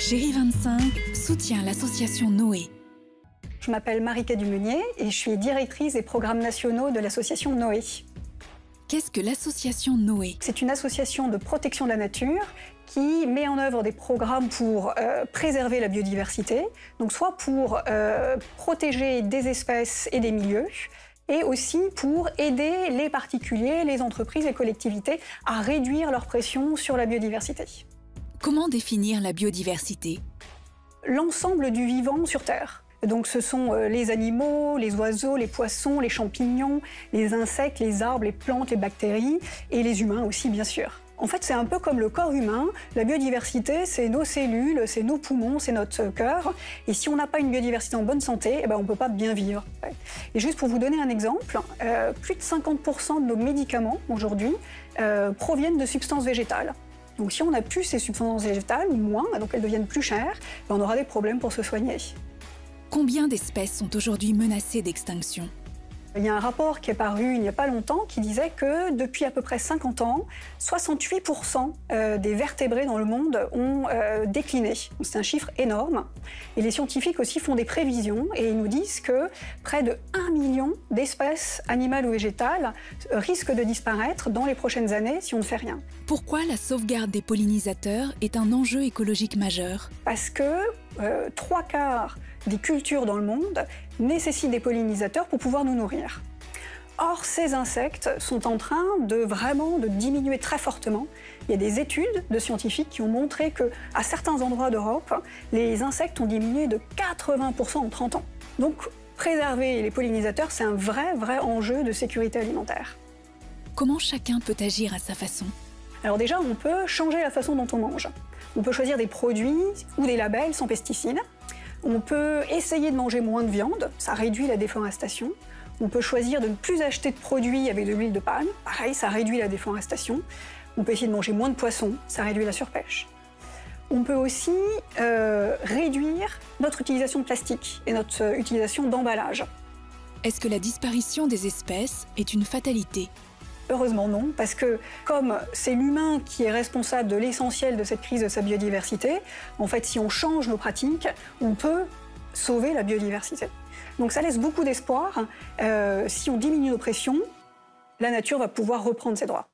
Géry 25 soutient l'association Noé. Je m'appelle Marika Dumenier et je suis directrice des programmes nationaux de l'association Noé. Qu'est-ce que l'association Noé? C'est une association de protection de la nature qui met en œuvre des programmes pour préserver la biodiversité, donc soit pour protéger des espèces et des milieux, et aussi pour aider les particuliers, les entreprises, les collectivités à réduire leur pression sur la biodiversité. Comment définir la biodiversité? L'ensemble du vivant sur Terre. Donc ce sont les animaux, les oiseaux, les poissons, les champignons, les insectes, les arbres, les plantes, les bactéries et les humains aussi bien sûr. En fait, c'est un peu comme le corps humain. La biodiversité, c'est nos cellules, c'est nos poumons, c'est notre cœur. Et si on n'a pas une biodiversité en bonne santé, on ne peut pas bien vivre. Et juste pour vous donner un exemple, plus de 50% de nos médicaments aujourd'hui proviennent de substances végétales. Donc si on n'a plus ces substances végétales, ou moins, donc elles deviennent plus chères, on aura des problèmes pour se soigner. Combien d'espèces sont aujourd'hui menacées d'extinction? Il y a un rapport qui est paru il n'y a pas longtemps qui disait que depuis à peu près 50 ans, 68% des vertébrés dans le monde ont décliné. C'est un chiffre énorme. Et les scientifiques aussi font des prévisions et ils nous disent que près de 1 million d'espèces animales ou végétales risquent de disparaître dans les prochaines années si on ne fait rien. Pourquoi la sauvegarde des pollinisateurs est un enjeu écologique majeur? Parce que 3/4 des cultures dans le monde nécessitent des pollinisateurs pour pouvoir nous nourrir. Or, ces insectes sont en train de diminuer très fortement. Il y a des études de scientifiques qui ont montré qu'à certains endroits d'Europe, les insectes ont diminué de 80% en 30 ans. Donc, préserver les pollinisateurs, c'est un vrai enjeu de sécurité alimentaire. Comment chacun peut agir à sa façon? Alors déjà, on peut changer la façon dont on mange. On peut choisir des produits ou des labels sans pesticides. On peut essayer de manger moins de viande, ça réduit la déforestation. On peut choisir de ne plus acheter de produits avec de l'huile de palme, pareil, ça réduit la déforestation. On peut essayer de manger moins de poissons, ça réduit la surpêche. On peut aussi réduire notre utilisation de plastique et notre utilisation d'emballage. Est-ce que la disparition des espèces est une fatalité? Heureusement non, parce que comme c'est l'humain qui est responsable de l'essentiel de cette crise de sa biodiversité, en fait, si on change nos pratiques, on peut sauver la biodiversité. Donc ça laisse beaucoup d'espoir. Si on diminue nos pressions, la nature va pouvoir reprendre ses droits.